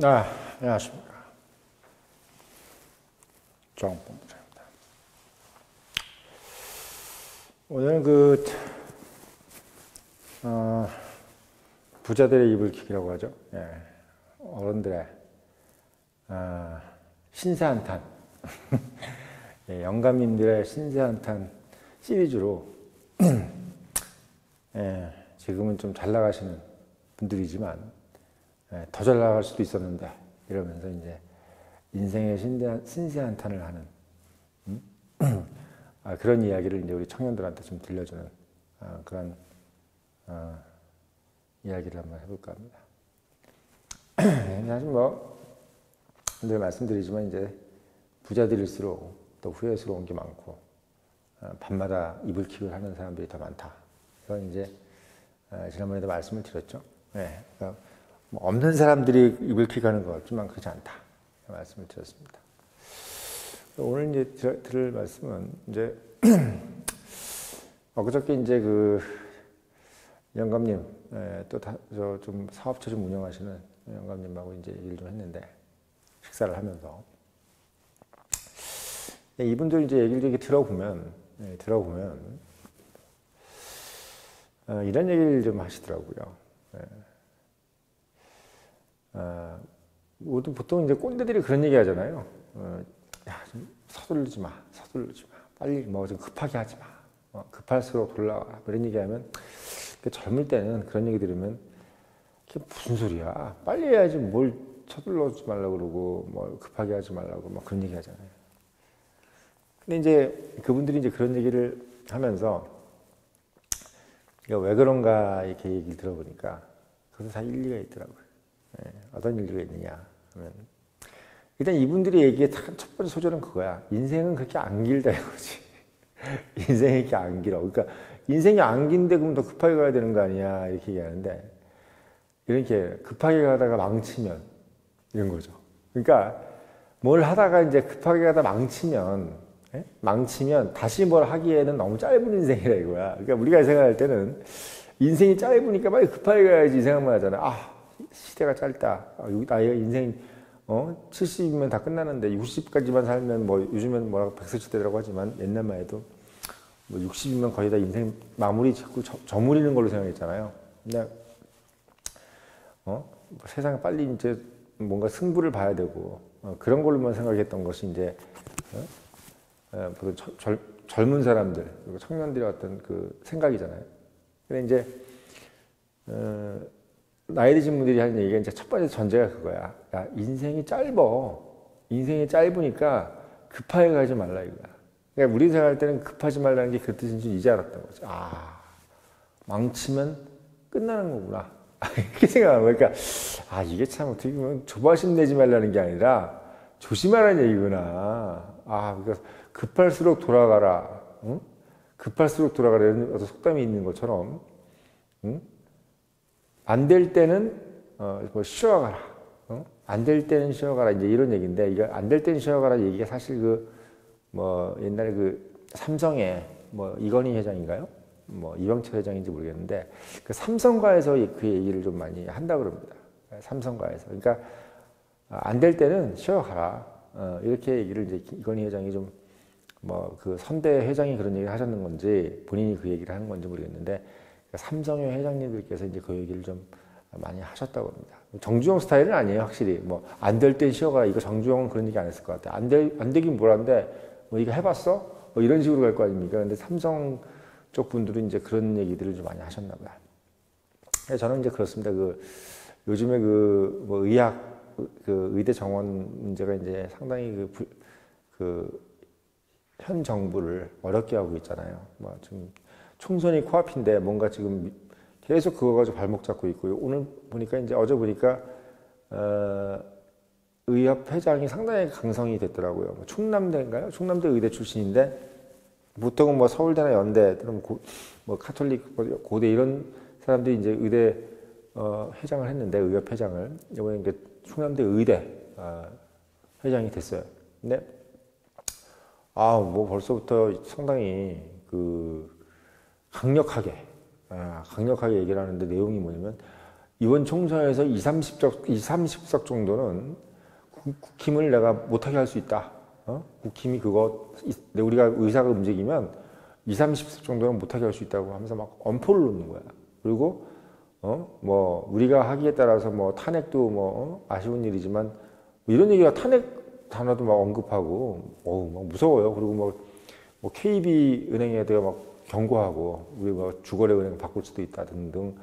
안녕하십니까. 조항본부장입니다. 오늘은 부자들의 이불킥이라고 하죠. 예, 어른들의 신세한탄, 예, 영감님들의 신세한탄 시리즈로 예, 지금은 좀 잘 나가시는 분들이지만 예, 더 잘 나갈 수도 있었는데 이러면서 이제 인생의 신세한탄을 하는 그런 이야기를 이제 우리 청년들한테 좀 들려주는 그런 이야기를 한번 해볼까 합니다. 사실 늘 말씀드리지만 이제 부자들일수록 또 후회스러운 게 많고 밤마다 이불킥을 하는 사람들이 더 많다. 이건 이제 지난번에도 말씀을 드렸죠. 네, 그러니까 없는 사람들이 이불킥하는 것 같지만 그렇지 않다. 말씀을 드렸습니다. 오늘 이제 들을 말씀은 이제 그저께 이제 영감님 또 저 좀 사업체 좀 운영하시는 영감님하고 이제 얘기를 좀 했는데 식사를 하면서 이분들 이제 얘기를 이렇게 들어보면 이런 얘기를 좀 하시더라고요. 보통 이제 꼰대들이 그런 얘기 하잖아요. 야, 좀 서두르지 마. 빨리 좀 급하게 하지 마. 급할수록 돌아와. 이런 얘기 하면, 젊을 때는 그런 얘기 들으면, 그게 무슨 소리야. 빨리 해야지 뭘 서둘러지 말라고 그러고, 급하게 하지 말라고, 그런 얘기 하잖아요. 근데 이제 그분들이 이제 그런 얘기를 하면서, 왜 그런가 이렇게 얘기를 들어보니까, 그것도 다 일리가 있더라고요. 어떤 일리가 있느냐 하면 일단 이분들이 얘기의 첫 번째 소절은 그거야. 인생은 그렇게 안 길다 이거지. 인생이 이렇게 안 길어. 그러니까 인생이 안 긴데 그럼 더 급하게 가야 되는 거 아니야 이렇게 얘기하는데 이렇게 급하게 가다가 망치면 이런 거죠. 그러니까 뭘 하다가 이제 급하게 가다 망치면 다시 뭘 하기에는 너무 짧은 인생이라 이거야. 그러니까 우리가 생각할 때는 인생이 짧으니까 빨리 급하게 가야지 이 생각만 하잖아. 시대가 짧다. 나의 인생 70이면 다 끝나는데 60까지만 살면 요즘엔 뭐라고 100세시대라고 하지만 옛날만 해도 60이면 거의 다 인생 마무리 짓고 저물이는 걸로 생각했잖아요. 근데 세상에 빨리 이제 뭔가 승부를 봐야 되고 그런 걸로만 생각했던 것이 이제 젊은 사람들 그리고 청년들의 어떤 그 생각이잖아요. 근데 이제 나이 드신 분들이 하는 얘기가 이제 첫 번째 전제가 그거야. 야, 인생이 짧으니까 급하게 가지 말라 이거야. 그러니까 우리 생각할 때는 급하지 말라는 게 그 뜻인 줄 이제 알았던 거지. 망치면 끝나는 거구나. 이렇게 생각하는 거야. 그러니까, 이게 참 어떻게 보면 조바심 내지 말라는 게 아니라 조심하라는 얘기구나. 그러니까 급할수록 돌아가라. 응? 급할수록 돌아가라. 이런 어떤 속담이 있는 것처럼, 응? 안 될 때는 쉬어가라. 안 될 때는 쉬어가라. 이제 이런 얘기인데 이거 안 될 때는 쉬어가라 얘기가 사실 옛날에 삼성의 이건희 회장인가요? 이병철 회장인지 모르겠는데 그 삼성가에서 그 얘기를 좀 많이 한다 그럽니다. 삼성가에서. 그러니까 안 될 때는 쉬어가라. 이렇게 얘기를 이제 이건희 회장이 좀 그 선배 회장이 그런 얘기를 하셨는 건지 본인이 그 얘기를 하는 건지 모르겠는데 삼성의 회장님들께서 이제 그 얘기를 좀 많이 하셨다고 합니다. 정주영 스타일은 아니에요, 확실히. 안 될 땐 쉬어가라. 이거 정주영은 그런 얘기 안 했을 것 같아. 안 되긴 뭐란데, 이거 해봤어? 이런 식으로 갈 거 아닙니까? 근데 삼성 쪽 분들은 이제 그런 얘기들을 좀 많이 하셨나 봐요. 저는 이제 그렇습니다. 요즘에 의학, 의대 정원 문제가 이제 상당히 현 정부를 어렵게 하고 있잖아요. 지금 총선이 코앞인데 뭔가 지금 계속 그거 가지고 발목 잡고 있고요. 오늘 보니까 어제 보니까 의협 회장이 상당히 강성이 됐더라고요. 충남대인가요? 충남대 의대 출신인데 보통은 서울대나 연대 또는 카톨릭 고대 이런 사람들이 이제 의대 회장을 했는데 의협 회장을 이번에 충남대 의대 회장이 됐어요. 근데 벌써부터 상당히 강력하게 얘기를 하는데 내용이 뭐냐면 이번 총선에서 30석 정도는 국힘을 내가 못하게 할 수 있다. 국힘이 그거, 우리가 의사가 움직이면 30석 정도는 못하게 할 수 있다고 하면서 막 엄포를 놓는 거야. 그리고, 뭐, 우리가 하기에 따라서 뭐 탄핵도 뭐, 아쉬운 일이지만, 뭐 이런 얘기가 탄핵 단어도 막 언급하고, 막 무서워요. 그리고 뭐 KB은행에도 막 경고하고, 우리 뭐 주거래 은행 바꿀 수도 있다 등등.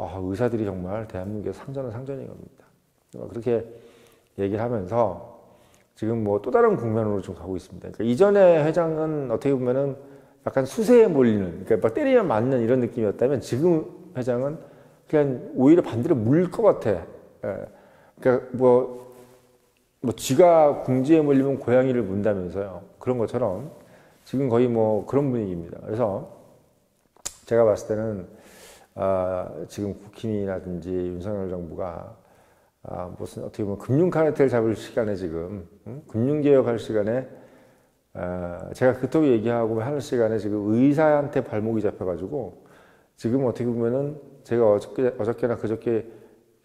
의사들이 정말 대한민국의 상전은 상전인 겁니다. 그렇게 얘기를 하면서 지금 뭐 또 다른 국면으로 좀 가고 있습니다. 그러니까 이전에 회장은 어떻게 보면은 약간 수세에 몰리는, 그러니까 막 때리면 맞는 이런 느낌이었다면 지금 회장은 그냥 오히려 반대로 물 것 같아. 그러니까 뭐 쥐가 궁지에 몰리면 고양이를 문다면서요. 그런 것처럼 지금 거의 뭐 그런 분위기입니다. 그래서 제가 봤을 때는 지금 국힘이라든지 윤석열 정부가 무슨 어떻게 보면 금융 카르텔 잡을 시간에 지금 금융개혁할 시간에 제가 그토록 얘기하고 하는 시간에 지금 의사한테 발목이 잡혀가지고 지금 어떻게 보면은 제가 어저께나 그저께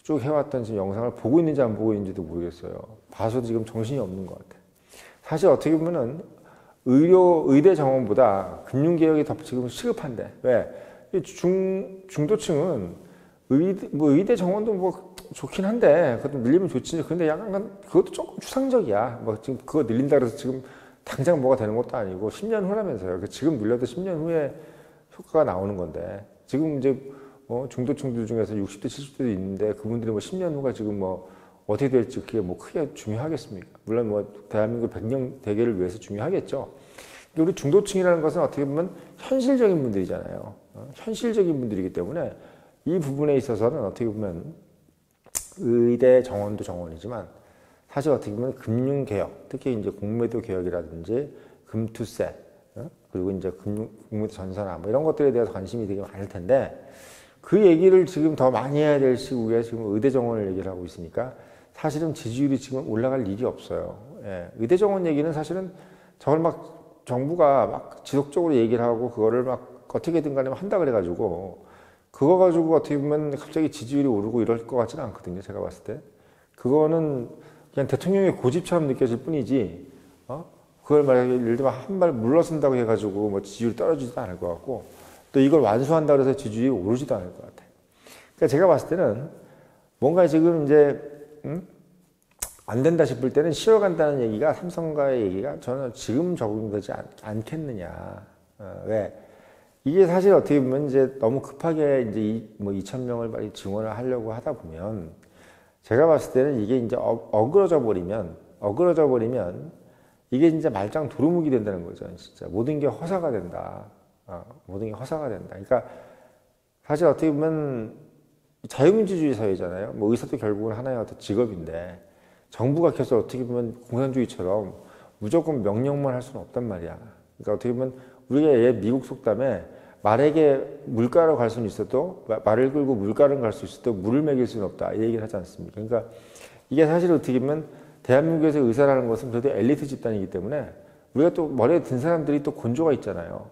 쭉 해왔던 지금 영상을 보고 있는지 안 보고 있는지도 모르겠어요. 봐서도 지금 정신이 없는 것 같아요. 사실 어떻게 보면은 의대 정원보다 금융개혁이 더 지금 시급한데 왜? 중도층은 의대 정원도 뭐 좋긴 한데 그것도 늘리면 좋지. 근데 약간 그것도 조금 추상적이야. 뭐 지금 그거 늘린다 그래서 지금 당장 뭐가 되는 것도 아니고 10년 후라면서요. 지금 늘려도 10년 후에 효과가 나오는 건데 지금 이제 중도층들 중에서 60대 70대도 있는데 그분들이 뭐 10년 후가 지금 뭐 어떻게 될지 그게 뭐 크게 중요하겠습니까? 물론 뭐 대한민국 백년 대계를 위해서 중요하겠죠. 근데 우리 중도층이라는 것은 어떻게 보면 현실적인 분들이잖아요. 현실적인 분들이기 때문에 이 부분에 있어서는 어떻게 보면 의대 정원도 정원이지만 사실 어떻게 보면 금융개혁, 특히 이제 공매도 개혁이라든지 금투세, 그리고 이제 공매도 전산화 뭐 이런 것들에 대해서 관심이 되게 많을 텐데 그 얘기를 지금 더 많이 해야 될 시국에 지금 의대 정원을 얘기를 하고 있으니까 사실은 지지율이 지금 올라갈 일이 없어요. 예, 의대 정원 얘기는 사실은 저걸 막 정부가 막 지속적으로 얘기를 하고 그거를 막 어떻게든 간에 한다 그래가지고 그거 가지고 어떻게 보면 갑자기 지지율이 오르고 이럴 것 같지는 않거든요. 제가 봤을 때. 그거는 그냥 대통령의 고집처럼 느껴질 뿐이지, 그걸 만약에 예를 들면 한 발 물러선다고 해가지고 뭐 지지율이 떨어지지도 않을 것 같고 또 이걸 완수한다고 해서 지지율이 오르지도 않을 것 같아요. 그러니까 제가 봤을 때는 뭔가 지금 이제, 안 된다 싶을 때는 쉬어간다는 얘기가 삼성과의 얘기가 저는 지금 적용되지 않겠느냐. 왜? 이게 사실 어떻게 보면 이제 너무 급하게 이제 뭐 2,000명을 빨리 증원을 하려고 하다 보면 제가 봤을 때는 이게 이제 어그러져 버리면 이게 진짜 말짱 도루묵이 된다는 거죠. 진짜 모든 게 허사가 된다. 모든 게 허사가 된다. 그러니까 사실 어떻게 보면 자유민주주의 사회잖아요. 뭐 의사도 결국은 하나의 어떤 직업인데 정부가 계속 어떻게 보면 공산주의처럼 무조건 명령만 할 수는 없단 말이야. 그러니까 어떻게 보면 우리가 미국 속담에 말에게 물가로 갈 수는 있어도 말을 끌고 물가로 갈 수 있어도 물을 먹일 수는 없다 이 얘기를 하지 않습니까? 그러니까 이게 사실 어떻게 보면 대한민국에서 의사라는 것은 그래도 엘리트 집단이기 때문에 우리가 또 머리에 든 사람들이 또 곤조가 있잖아요.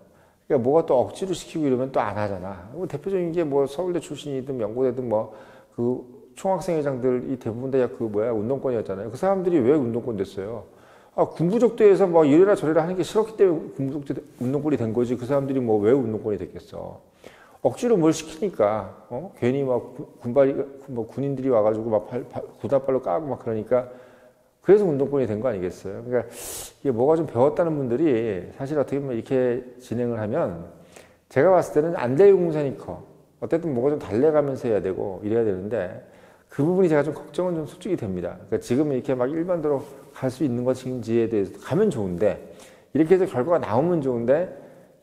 그러니까 뭐가 또 억지로 시키고 이러면 또 안 하잖아. 뭐 대표적인 게 뭐 서울대 출신이든 연고대든 뭐 그 총학생회장들이 대부분 다 그 운동권이었잖아요. 그 사람들이 왜 운동권 됐어요? 군부족대에서 뭐 이래라 저래라 하는 게 싫었기 때문에 군부족대 운동권이 된 거지. 그 사람들이 뭐 왜 운동권이 됐겠어? 억지로 뭘 시키니까, 괜히 막 군인들이 와가지고 막 구다발로 까고 막 그러니까 그래서 운동권이 된 거 아니겠어요? 그러니까 이게 뭐가 좀 배웠다는 분들이 사실 어떻게 보면 이렇게 진행을 하면 제가 봤을 때는 안 될 공산이 커. 어쨌든 뭐가 좀 달래가면서 해야 되고 이래야 되는데 그 부분이 제가 좀 걱정은 좀 솔직히 됩니다. 그러니까 지금 이렇게 막 일반대로 갈 수 있는 것인지에 대해서 가면 좋은데 이렇게 해서 결과가 나오면 좋은데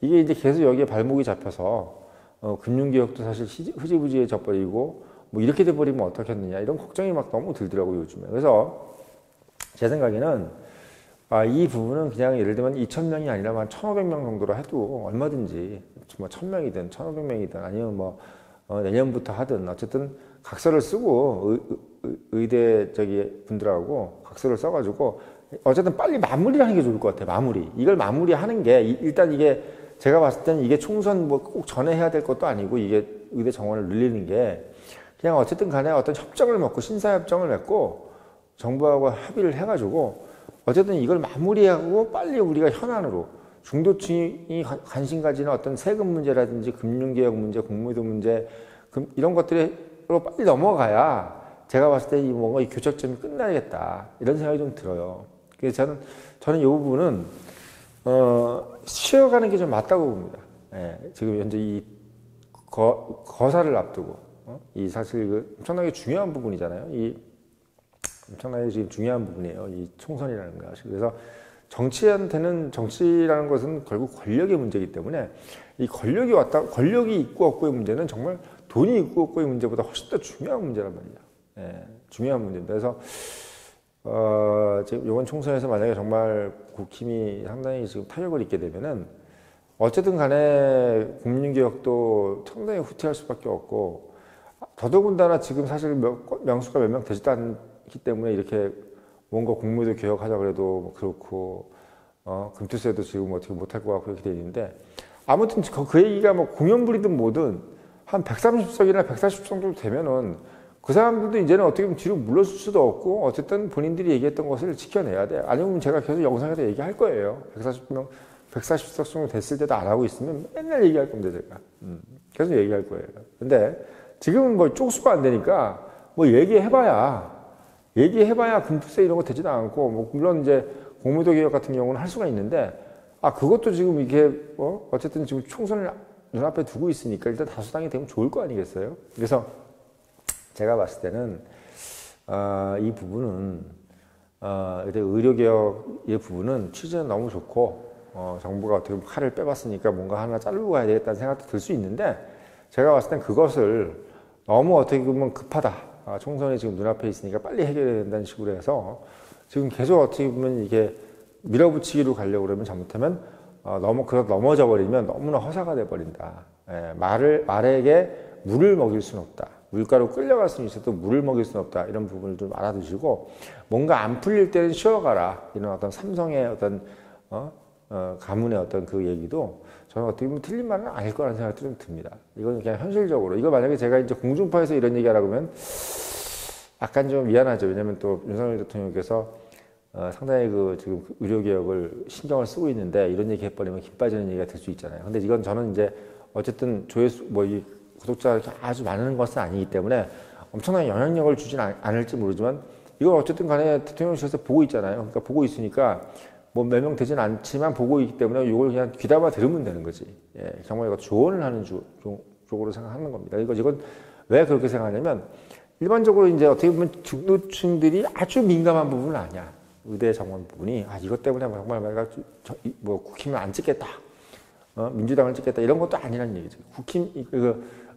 이게 이제 계속 여기에 발목이 잡혀서 금융개혁도 사실 흐지부지에 져버리고 뭐 이렇게 돼버리면 어떻겠느냐 이런 걱정이 막 너무 들더라고요 요즘에. 그래서 제 생각에는 이 부분은 그냥 예를 들면 2,000명이 아니라 한 1,500명 정도로 해도 얼마든지 뭐 1,000명이든 1,500명이든 아니면 뭐 내년부터 하든 어쨌든 각서를 쓰고 의대 분들하고 각서를 써가지고 어쨌든 빨리 마무리를 하는 게 좋을 것 같아요. 마무리. 이걸 마무리하는 게 일단 이게 제가 봤을 때는 이게 총선 뭐 꼭 전에 해야 될 것도 아니고 이게 의대 정원을 늘리는 게 그냥 어쨌든 간에 어떤 협정을 맺고 신사협정을 맺고 정부하고 합의를 해가지고 어쨌든 이걸 마무리하고 빨리 우리가 현안으로 중도층이 관심 가지는 어떤 세금 문제라든지 금융개혁 문제, 공무도 문제 이런 것들로 빨리 넘어가야 제가 봤을 때 뭔가 이 교착점이 끝나야겠다 이런 생각이 좀 들어요. 그래서 저는 이 부분은 쉬어가는 게 좀 맞다고 봅니다. 예, 지금 현재 이 거사를 앞두고 이 사실 그 엄청나게 중요한 부분이잖아요. 이 엄청나게 지금 중요한 부분이에요. 이 총선이라는 것이. 그래서 정치한테는 정치라는 것은 결국 권력의 문제이기 때문에 이 권력이 있고 없고의 문제는 정말 돈이 있고 없고의 문제보다 훨씬 더 중요한 문제란 말이에요. 예, 중요한 문제입니다. 그래서 지금 이번 총선에서 만약에 정말 국힘이 상당히 지금 타격을 입게 되면은 어쨌든 간에 국민개혁도 상당히 후퇴할 수밖에 없고 더더군다나 지금 사실 명수가 몇 명 되지도 않기 때문에 이렇게 뭔가 공무도 개혁하자 그래도 뭐 그렇고 금투세도 지금 어떻게 못할 것 같고 그렇게 돼 있는데 아무튼 그 얘기가 뭐 공연불이든 뭐든 한 130석이나 140석 정도 되면은 그 사람들도 이제는 어떻게 보면 뒤로 물러설 수도 없고 어쨌든 본인들이 얘기했던 것을 지켜내야 돼. 아니면 제가 계속 영상에서 얘기할 거예요. 140석 정도 됐을 때도 안 하고 있으면 맨날 얘기할 겁니다, 제가. 계속 얘기할 거예요. 근데 지금은 뭐 쪽수가 안 되니까 뭐 얘기해봐야 금투세 이런 거 되지도 않고 뭐 물론 이제 공무도 개혁 같은 경우는 할 수가 있는데 그것도 지금 이게 어쨌든 지금 총선을 눈앞에 두고 있으니까 일단 다수당이 되면 좋을 거 아니겠어요? 그래서 제가 봤을 때는 이 부분은 의료개혁의 부분은 취지는 너무 좋고 정부가 어떻게 보면 칼을 빼봤으니까 뭔가 하나 자르고 가야 되겠다는 생각도 들 수 있는데 제가 봤을 땐 그것을 너무 어떻게 보면 급하다. 총선이 지금 눈앞에 있으니까 빨리 해결해야 된다는 식으로 해서 지금 계속 어떻게 보면 이게 밀어붙이기로 가려고 그러면 잘못하면 넘어져 버리면 너무나 허사가 돼 버린다. 예, 말에게 물을 먹일 수는 없다. 물가로 끌려갈 수는 있어도 물을 먹일 수는 없다. 이런 부분을 좀 알아두시고 뭔가 안 풀릴 때는 쉬어가라. 이런 어떤 삼성의 어떤 가문의 어떤 그 얘기도 저는 어떻게 보면 틀린 말은 아닐 거라는 생각이 좀 듭니다. 이건 그냥 현실적으로 이거 만약에 제가 이제 공중파에서 이런 얘기하라고 하면 약간 좀 미안하죠. 왜냐면 또 윤석열 대통령께서 상당히 지금 의료개혁을 신경을 쓰고 있는데 이런 얘기 해버리면 김 빠지는 얘기가 될 수 있잖아요. 근데 이건 저는 이제 어쨌든 조회수 이 구독자가 아주 많은 것은 아니기 때문에 엄청난 영향력을 주진 않을지 모르지만 이건 어쨌든 간에 대통령실에서 보고 있잖아요. 그러니까 보고 있으니까 뭐 몇 명 되진 않지만 보고 있기 때문에 이걸 그냥 귀담아 들으면 되는 거지. 예, 정말 이거 조언을 하는 쪽으로 생각하는 겁니다. 이건 왜 그렇게 생각하냐면 일반적으로 이제 어떻게 보면 중도층들이 아주 민감한 부분은 아니야. 의대 정원 부분이 이것 때문에 정말 내가 국힘을 안 찍겠다, 민주당을 찍겠다 이런 것도 아니라는 얘기죠. 국힘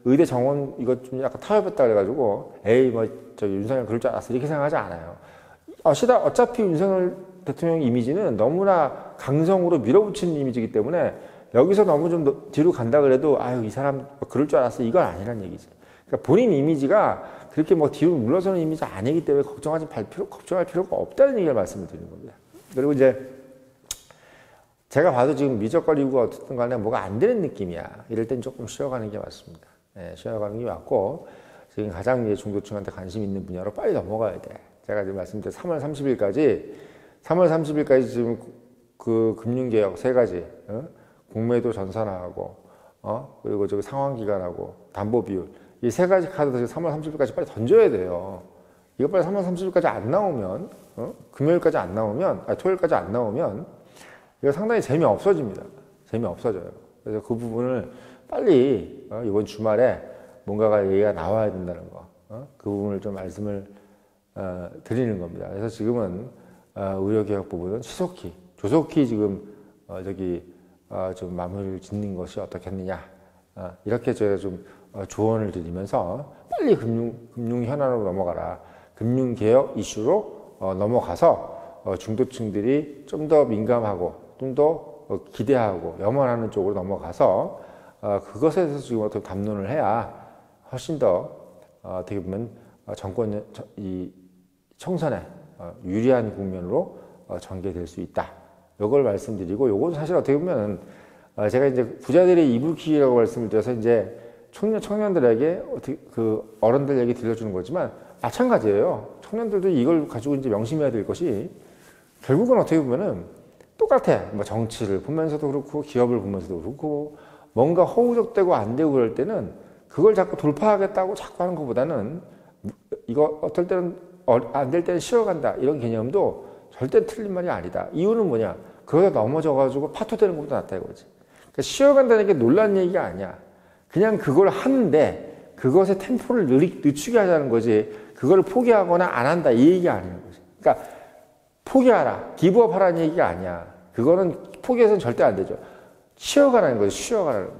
의대 정원 이거 좀 약간 타협했다 그래가지고 윤석열 그럴 줄 알았어 이렇게 생각하지 않아요. 어차피 윤석열 대통령 이미지는 너무나 강성으로 밀어붙이는 이미지이기 때문에 여기서 너무 좀 뒤로 간다 그래도 이 사람 그럴 줄 알았어 이건 아니란 얘기지. 그러니까 본인 이미지가 그렇게 뒤로 물러서는 이미지 아니기 때문에 걱정할 필요가 없다는 얘기를 말씀을 드리는 겁니다. 그리고 이제 제가 봐도 지금 미적거리고 어쨌든 간에 뭐가 안 되는 느낌이야. 이럴 땐 조금 쉬어가는 게 맞습니다. 네, 쉬어가는 게 맞고 지금 가장 중도층한테 관심 있는 분야로 빨리 넘어가야 돼. 제가 지금 말씀드린 3월 30일까지 지금 그 금융개혁 3가지, 공매도 전산화하고, 그리고 상환기간하고, 담보비율. 이 3가지 카드 3월 30일까지 빨리 던져야 돼요. 이거 빨리 3월 30일까지 안 나오면, 금요일까지 안 나오면, 토요일까지 안 나오면, 이거 상당히 재미없어집니다. 재미없어져요. 그래서 그 부분을 빨리, 이번 주말에 뭔가가 얘기가 나와야 된다는 거, 그 부분을 좀 말씀을 드리는 겁니다. 그래서 지금은 의료개혁 부분은 조속히 지금 좀 마무리를 짓는 것이 어떻겠느냐 이렇게 저희가 좀 조언을 드리면서 빨리 금융 현안으로 넘어가라. 금융개혁 이슈로 넘어가서 중도층들이 좀 더 민감하고 좀 더 기대하고 염원하는 쪽으로 넘어가서 그것에 대해서 지금 어떻게 담론을 해야 훨씬 더 어떻게 보면 이 총선에 유리한 국면으로 전개될 수 있다. 이걸 말씀드리고, 요건 사실 어떻게 보면 제가 이제 부자들의 이불킥이라고 말씀을 드려서 이제 청년들에게 어떻게 그 어른들 얘기 들려주는 거지만 마찬가지예요. 청년들도 이걸 가지고 이제 명심해야 될 것이 결국은 어떻게 보면은 똑같아. 뭐 정치를 보면서도 그렇고 기업을 보면서도 그렇고 뭔가 허우적대고 안 되고 그럴 때는 그걸 자꾸 돌파하겠다고 자꾸 하는 것보다는 이거 어떨 때는 안 될 때는 쉬어간다 이런 개념도 절대 틀린 말이 아니다. 이유는 뭐냐? 그러다 넘어져가지고 파토되는 것보다 낫다 이거지. 그러니까 쉬어간다는 게 놀란 얘기가 아니야. 그냥 그걸 하는데 그것의 템포를 늦추게 하자는 거지. 그걸 포기하거나 안 한다 이 얘기가 아닌 거지. 그러니까 포기하라, 기브업 하라는 얘기가 아니야. 그거는 포기해서는 절대 안 되죠. 쉬어가라는 거지, 쉬어가라는 거.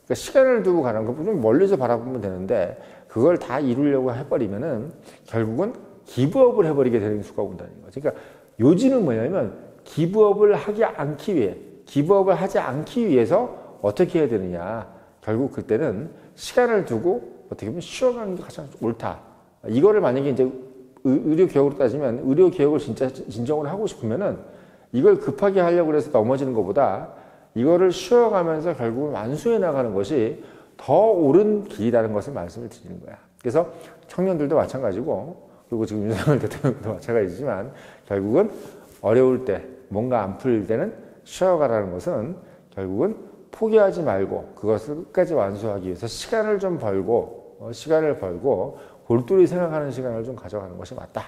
그러니까 시간을 두고 가는 거, 좀 멀리서 바라보면 되는데, 그걸 다 이루려고 해버리면은, 결국은 기브업을 해버리게 되는 수가 온다는 거지. 그러니까 요지는 뭐냐면, 기브업을 하지 않기 위해서 어떻게 해야 되느냐. 결국 그때는 시간을 두고 어떻게 보면 쉬어가는 게 가장 옳다. 이거를 만약에 이제 의료 개혁으로 따지면 의료 개혁을 진정으로 하고 싶으면은 이걸 급하게 하려고 해서 넘어지는 것보다 이거를 쉬어가면서 결국은 완수해 나가는 것이 더 옳은 길이라는 것을 말씀을 드리는 거야. 그래서 청년들도 마찬가지고 그리고 지금 윤석열 대통령도 마찬가지지만 결국은 어려울 때 뭔가 안 풀릴 때는 쉬어가라는 것은 결국은 포기하지 말고 그것을 끝까지 완수하기 위해서 시간을 벌고 골똘히 생각하는 시간을 좀 가져가는 것이 맞다.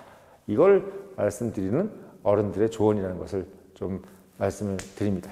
이걸 말씀드리는 어른들의 조언이라는 것을 좀 말씀을 드립니다.